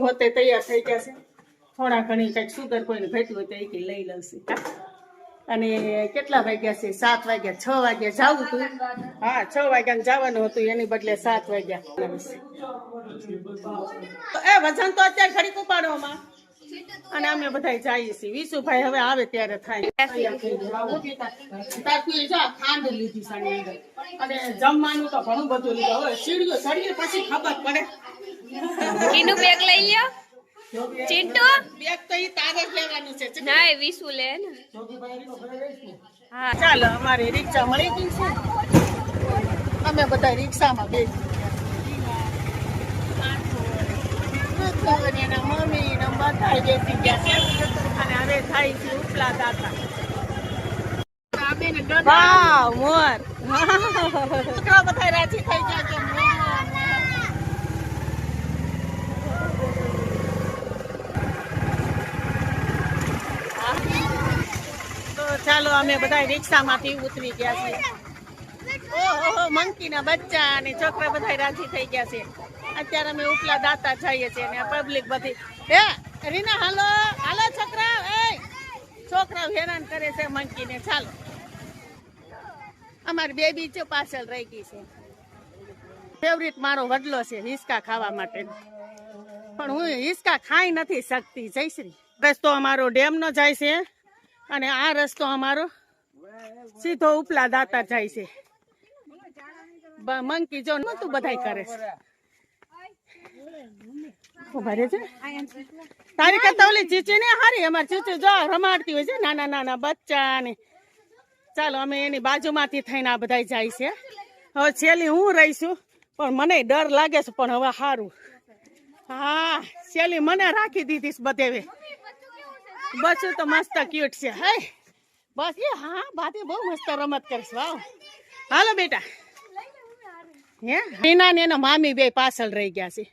હોતે તૈયાર થઈ ગયા છે. થોડા ઘણી કંઈક સુગર કોઈને ઘટ્યું હોય તો એ કંઈ લઈ લઉં છું. અને કેટલા વાગ્યા છે? 7 વાગ્યા. 6 વાગ્યા જવું હતું. હા, 6 વાગ્યા જવાનું હતું, એની બદલે 7 વાગ્યા. એ વજન તો અત્યારે ઘડીક ઉપાડવામાં. અને અમે બધા જઈએ છીએ. વિશુભાઈ હવે આવે ત્યારે થાય. ખાંડ લીધી સાડી અને જમવાનું તો ઘણું બધું લીધું. હવે સીડીઓ ચડીએ પછી ખબર પડે. કિનું બેગ લઈ લ્યો. ચિંટુ બેગ તો ઈ તારે જ લેવાનું છે. ના એ વિસુ લે ને. હા ચાલો, અમારી રિક્ષા મળી ગઈ છે. અમે બધા રિક્ષામાં બેસી એના મમ્મી ને બધા બેસી ગયા છે. અને હવે થાય છે ઉપલા દાતા. વાવ મોર છોકરા બધા રાજી થઈ ગયા છે. ચાલો, અમે બધા રિક્ષામાંથી ઉતરી ગયા છીએ. ઓહો, મંકીના બચ્ચા અને છોકરા બધા રાજી થઈ ગયા છે. અત્યારે અમે ઉપલા દાતા જઈએ છીએ અને પબ્લિક બધી રીના હાલો હાલો છોકરા, છોકરા હેરાન કરે છે મંકીને. ચાલો, અમારી બેબી જો પાછળ રહી ગઈ છે. ફેવરિટ મારો વડલો છે હિસકા ખાવા માટે, પણ હું હિસકા ખાઈ નથી શકતી. જયશ્રી, રસ્તો અમારો ડેમ નો જાય છે અને આ રસ્તો અમારો સીધો ઉપલા દાતા જાય છે. મંકી જો નતું બધાય કરે છે. તારી કરતા ઓલી ચીચી ને હારી, અમારી ચીચી જો રમાડતી હોય છે નાના નાના બચ્ચા ને. ચાલો, અમે એની બાજુમાંથી થઈને આ બધા જાય છે. હવે છેલ્લી હું રહીશું, પણ મને ડર લાગે છે. પણ હવે સારું, હા છેલ્લી મને રાખી દીધી બધે. બચ્ચું તો મસ્ત ક્યુટ છે. હે બસ એ હા બાતી બહુ મસ્ત રમત કરીશ. વાવ, હાલો બેટા. હે રીના ને એના મામી બે પાછળ રહી ગયા છે.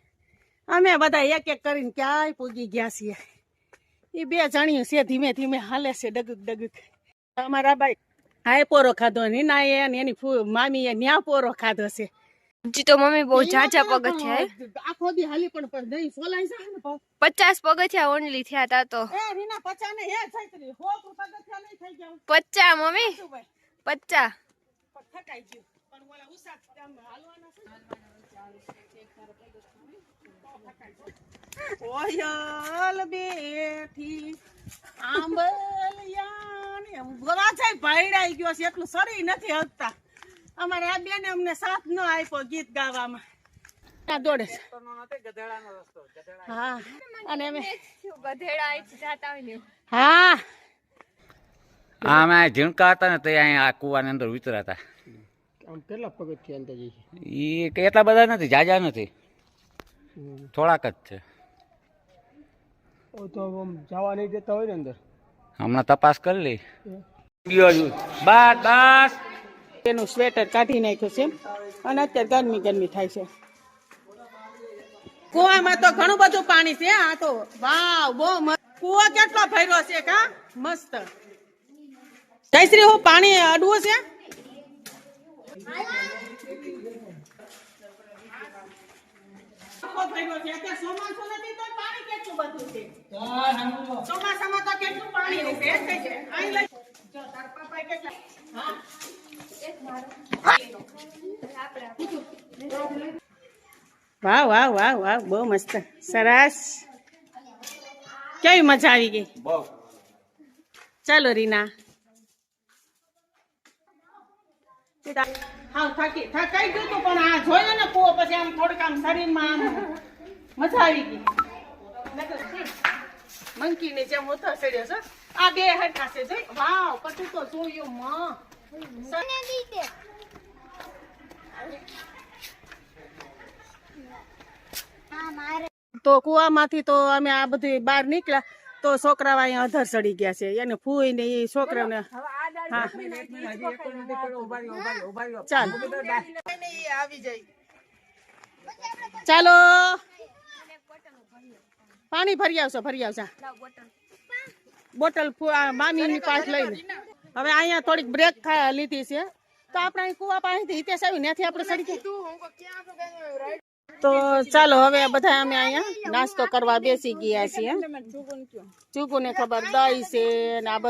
અમે બધા એક એક કરીને ક્યાંય પૂગી ગયા છીએ. એ બે જણિયું છે ધીમે ધીમે હાલે છે ડગુક ડગુક. અમારા ભાઈ હાય પોરો ખાધો, રીના એ એની મામી એ ન્યા પોરો ખાધો છે. હજી તો મમ્મી બહુ ઝાઝા પગથિયા આખો દી હાલી પણ નહીં સોલાઈ જાય ને. 50 પગથિયા ઓનલી થયા તા તો. એ રીના 50 ને હે છૈત્રી 100 પગથિયા નહીં થઈ ગયા. 50 મમ્મી 50 થકાઈ ગયું. પણ ઓલા ઉસા હાલવાના છે. ઓયલ બેઠી આંબલિયા ને ગવા જાય ભાઈડાઈ ગયો છે. એટલું સરી નથી હકતા. અમારે આ બેને અમને સાથ ન આપ્યો ગીત ગાવામાં. દોડે છે. હા, અને અમે ગધેડા જાતા હોય ને. હા અમે ઝીણકા હતા ને તો અહીંયા આ કુવાની અંદર ઉતરાતા. કેટલા પગથિયા અંદાજે છે? એ એટલા બધા નથી, જાજા નથી, થોડાક જ છે. તો જવા નહીં દેતા હોય ને અંદર. હમણાં તપાસ કરી લઈ. બસ એનું સ્વેટર કાઢી નાખ્યું છે અને અત્યારે ગરમી ગરમી થાય છે. કુવામાં તો ઘણું બધું પાણી છે. આ તો વાવ બહુ મસ્ત કુવો કેટલો ભર્યો છે. કા મસ્ત. જયશ્રી, હું પાણી અડવું છે. ચોમાસામાં તો કેટલું પાણી વાહ વાહ વાહ વાહ, બહુ મસ્ત, સરસ. કેવી મજા આવી ગઈ. ચાલો રીના. હા થકાઈ ગયું તું, પણ આ જોયો ને કુવો પછી આમ થોડુંક આમ શરીરમાં આમ મજા આવી ગઈ. મંકી ને જેમ ઉતર ચડ્યો છે. આ બે હરખા છે. જોઈ વાવ, કટુ તો જોયું માં. તો કુવામાંથી તો અમે આ બધું બહાર નીકળ્યા તો છોકરાઓ અહીંયા અધર ચડી ગયા છે. એને ફૂઈ ને એ છોકરાઓને ચાલો પાણી ભરી આવશો. બોટલ મામી ની પાસ લઈને હવે અહીંયા થોડીક બ્રેક લીધી છે. તો આપણે કુવા પાસેથી હિતેશ આવ્યું ત્યાંથી આપણે સડી ગયા. તો ચાલો હવે બધા અમે અહીંયા નાસ્તો કરવા બેસી ગયા છીએ. ચૂકુને ખબર દહીં છે ને આ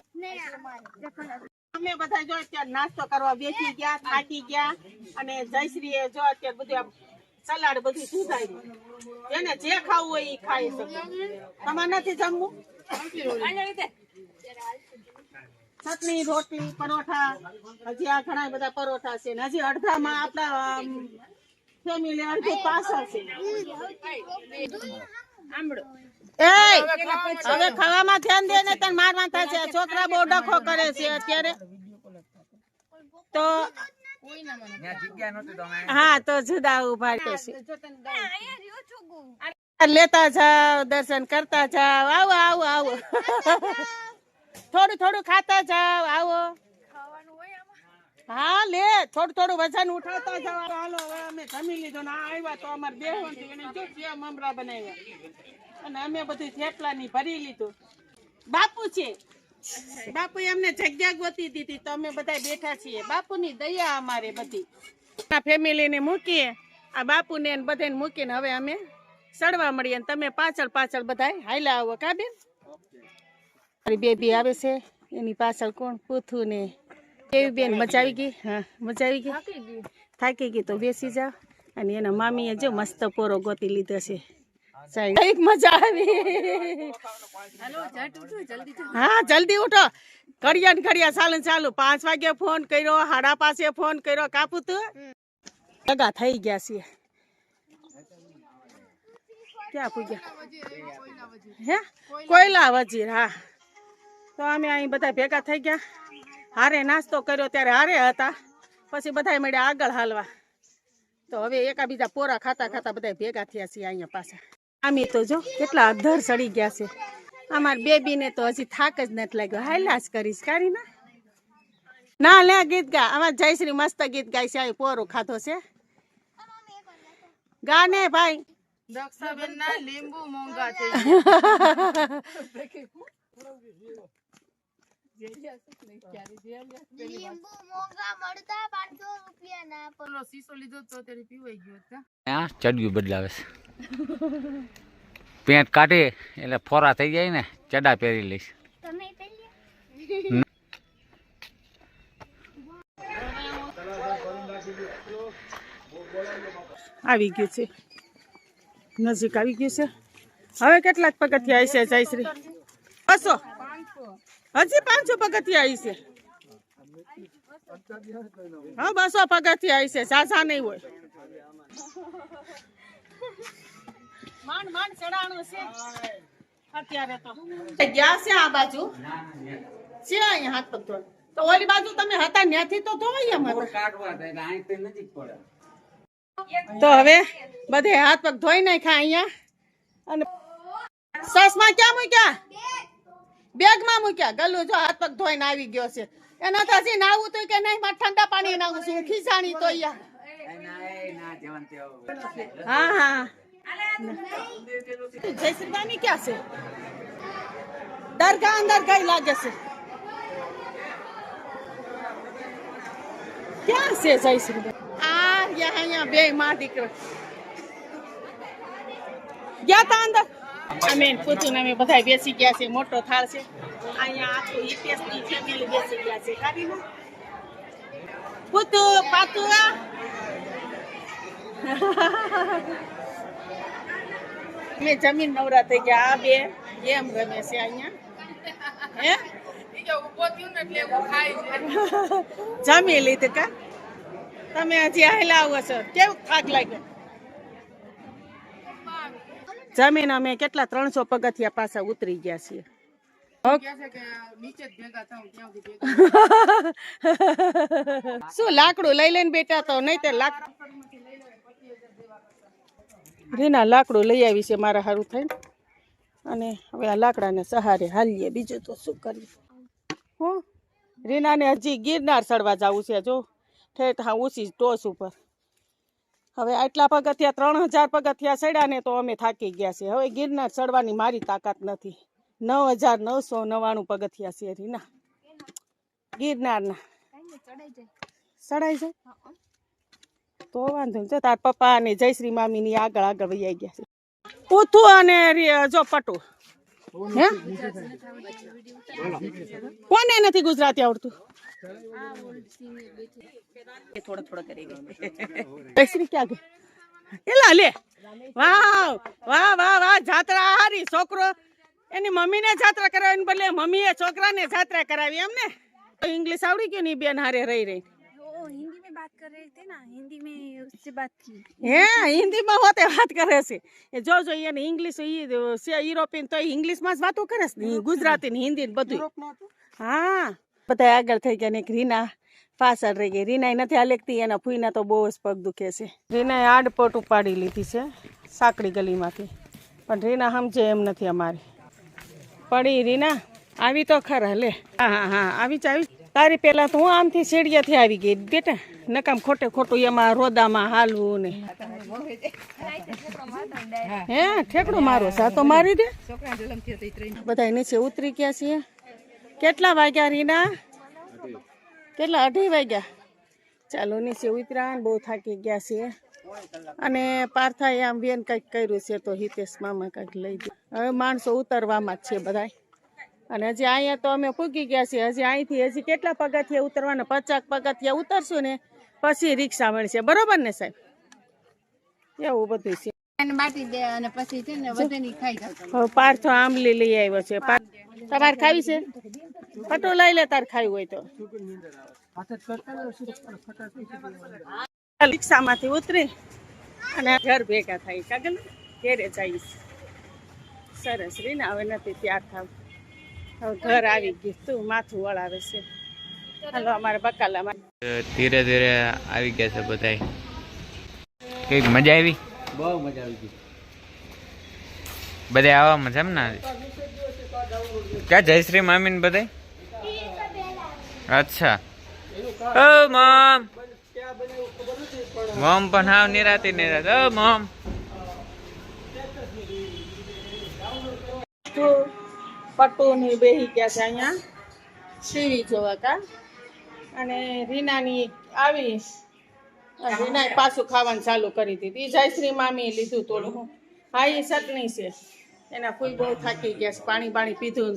અમે બધા જો અત્યારે નાસ્તો કરવા બેસી ગયા, થાકી ગયા અને જયશ્રીએ જો અત્યારે બધું સલાડ બધું સુધાર્યું. એને જે ખાવું હોય એ ખાઈ શકે. તમારે નથી જમવું? ચટણી, રોટલી, પરોઠા, હજી આ ઘણા બધા પરોઠા છે ને હજી અડધામાં આપણા ફેમિલી અડધું પાછળ છે. હવે ખાવામાં ધ્યાન દે ને તને મારવા થશે. છોકરા બહુ ડખો કરે છે અત્યારે. તો હા તો જુદા ઉભા છે. લેતા જાવ, દર્શન કરતા જાવ. આવો આવો આવો. થોડું થોડું ખાતા જાવ. આવો. હા લે થોડું થોડું વજન ઉઠાવતા જાવ. હાલો હવે અમે જમી લીધું ને આવ્યા તો અમારે બેહવાનું એને જો સેવ મમરા બનાવ્યા અને અમે બધું થેપલા ની ભરી લીધું. બાપુ છે, બાપુ એમને જગ્યા ગોતી દીધી તો અમે બધા બેઠા છીએ. બાપુની દયા અમારે બધી. ફેમિલી ને મૂકીએ આ બાપુ ને બધાને મૂકીને હવે અમે ચડવા મળીએ. તમે પાછળ પાછળ બધા હાઈલા આવો. કા બેન? મારી બેબી આવે છે એની પાછળ કોણ? પૂથું ને કેવી બેન? મજા આવી ગઈ? હા મજા આવી ગઈ. થાકી ગઈ તો બેસી જાવ. અને એના મામીએ જો મસ્ત પોરો ગોતી લીધો છે. કઈક મજા આવી. હા જલ્દી ઉઠો. ઘડિયા ને ઘડિયા ચાલુ ચાલુ. 5 વાગે ફોન કર્યો, 5:30 ફોન કર્યો. કાપુ તું ભેગા થઈ ગયા છીએ. ક્યાં પૂગ્યા? હે કોયલા વજીર. હા તો અમે અહીં બધા ભેગા થઈ ગયા. હારે નાસ્તો કર્યો ત્યારે હારે હતા. પછી બધા મળ્યા આગળ હાલવા. તો હવે એકાબીજા પોરા ખાતા ખાતા બધા ભેગા થયા છીએ અહીંયા પાછા. આમી તો જો કેટલા અધર સડી ગયા છે. અમારી બેબીને તો હજી થાક જ નથી લાગ્યો. હાલ્યા જ કરીશ કાઢી ના લે ગીત ગા. અમાર જયશ્રી મસ્ત ગીત ગાય છે. અહીં પોરું ખાધો છે. ગા ને ભાઈ. દક્ષાબેન ના લીંબુ મોંઘા થઈ ચડ્યું બદલાવે છે. પેન્ટ કાઢે એટલે ફોરા થઈ જાય ને ચડા પહેરી લઈશ. આવી ગયું છે, નજીક આવી ગયું છે. હવે કેટલાક પગથિયા આવી છે જયશ્રી? 200. હજી 500 પગથિયા આવી છે. હા 200 પગથિયા આવી છે. સાસા નહીં હોય. માંડ માંડ ચડાણું છે અત્યારે તો. ગયા છે આ બાજુ છે અહીંયા હાથ પગ ધોવા. તો ઓલી બાજુ તમે હતા ત્યાંથી તો ધોવાય અમારે. તો હવે બધે હાથ પગ ધોઈ નાખ્યા અહીંયા. અને સસમાં ક્યાં મૂક્યા? બેગમાં મૂક્યા. ગલ્લુ જો હાથ પગ ધોઈને આવી ગયો છે. એના થશે નાવું તો કે નહીં મારે ઠંડા પાણી નાવું છું. ખીસાણી તો હા હા જયશ્રીબાની ક્યાં છે? દરગાહ અંદર કઈ લાગે છે? ક્યાં છે જયશ્રી? આ અહીંયા બે માં દીકરો ગયા તા અંદર. અમે પૂછું અમે બધા બેસી ગયા છે. મોટો થાળ છે અહીંયા. આખું ઇતિહાસની ફેમિલી બેસી ગયા છે. કાઢીને પૂતું પાતું મેં જમીન નવરા થઈ ગયા. આ બે ગેમ રમે છે અહીંયા. હે જમી લીધું કા? તમે હજી આવેલા આવો છો. કેવું થાક લાગ્યો? જમીન અમે કેટલા 300 પગથિયા પાછા ઉતરી ગયા છીએ. શું લાકડું લઈ લઈને બેઠા તો નહીં તે રીના લાકડું લઈ આવી છે મારા હારું થઈને. અને હવે આ લાકડાને સહારે હાલીએ. બીજું તો શું કરીએ? હું રીનાને હજી ગિરનાર ચડવા જવું છે. જો ઠેઠ હા ઊંચી ટોચ ઉપર. હવે આટલા પગથિયા 3000 પગથિયા ચડ્યા ને તો અમે થાકી ગયા છે. હવે ગિરનાર ચડવાની મારી તાકાત નથી. 9999 પગથિયા છે રીના ગિરનારના. ચડાઈ જાય તો વાંધો નહીં. જો તાર પપ્પા અને જયશ્રી મામી ની આગળ આગળ વહી ગયા છે. ઉથું અને જો પટુ હે કોને નથી ગુજરાતી આવડતું? જયશ્રી ક્યાં ગઈ? એલા લે વાહ વાહ વાહ વાહ જાત્રા હારી. છોકરો એની મમ્મીને જાત્રા કરાવી બદલે મમ્મીએ છોકરાને જાત્રા કરાવી એમ ને. इंग्लिश आवड़ी क्यों नहीं बेन हारे रही रही? वो हिंदी में बात कर रहे थे ना, हिंदी में उससे बात की. હે હિન્દી માં હોતે વાત કરે છે. એ જો જો એને ઇંગ્લિશ યુરોપિયન તો ઇંગ્લિશ માં જ વાતો કરે છે ને ગુજરાતી ને હિન્દી ને બધું. હા બધા આગળ થઈ ગયા ને એક રીના પાછળ રહી ગઈ. રીના નથી હાલેકતી, એના ફૂઈના તો બહુ જ પગ દુખે છે. રીનાએ આડપટ ઉપાડી લીધી છે સાંકડી ગલીમાંથી, પણ રીના સમજે એમ નથી અમારી. પડી રીના આવી તો ખરા લે. હા હા હા આવી જ આવી. તારી પેલા તો હું આમથી શેડિયાથી આવી ગઈ બેટા. નકામ ખોટે ખોટું એમાં રોદામાં હાલવું ને. હે ઠેકડું મારો સા તો મારી દે. બધા નીચે ઉતરી ગયા છીએ. કેટલા વાગ્યા રીના? કેટલા 2:30 વાગ્યા? ચાલો નીચે ઉતર્યા ને બહુ થાકી ગયા છીએ. અને પાર્થાએ આમ બેન કંઈક કર્યું છે તો હિતેશ મામા કંઈક લઈ દે. હવે માણસો ઉતરવામાં જ છે બધા. અને હજી અહીંયા તો અમે પૂગી ગયા છીએ. હજી અહીંથી હજી કેટલા પગથિયા ઉતરવાના? 50 પગથિયા ઉતરશું ને પછી રિક્ષા મળશે. બરોબર ને સાહેબ? એવું બધું છે. હવે પાર્થો આંબલી લઈ આવ્યો છે. તમારે ખાવી છે? પટો લઈ લે તાર ખાવી હોય તો. રિક્ષામાંથી ઉતરી અને ઘર ભેગા થાય. કાગળ ઘેરે જઈશ. સરસ રીના હવે નથી ત્યાર થાવ. હવે ઘર આવી ગયું. તું માથું વળાવે છે. હાલો અમારે બકાલામાં ધીરે ધીરે આવી ગયા છે બધા. કઈક મજા આવી? બહુ મજા આવી ગઈ. બધા આવવામાં છે એમ ને? ક્યાં જયશ્રી મામી ને બધા? અચ્છા. ઓ મમ મમ પણ હાવ નિરાતી નિરાત. ઓ મમ પટ્ટુ ની બેહી ગયા છે અહીંયા ટીવી જોવા કા. અને રીનાની આવી રીનાએ પાછું ખાવાનું ચાલુ કરી દીધું. જયશ્રી મામી લીધું થોડું. હા એ ચટણી છે. એના કોઈ બહુ થાકી ગયા છે. પાણી બાણી પીધું.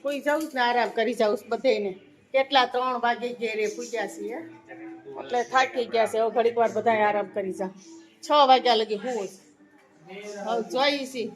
કોઈ જાઉં ને આરામ કરી જાઉં બધાને. કેટલા 3 વાગે ઘેરે પૂગ્યા છીએ એટલે થાકી ગયા છે. હવે ઘડીક વાર બધા આરામ કરી જાવ. 6 વાગ્યા લગી હું હવે જોઈ છી.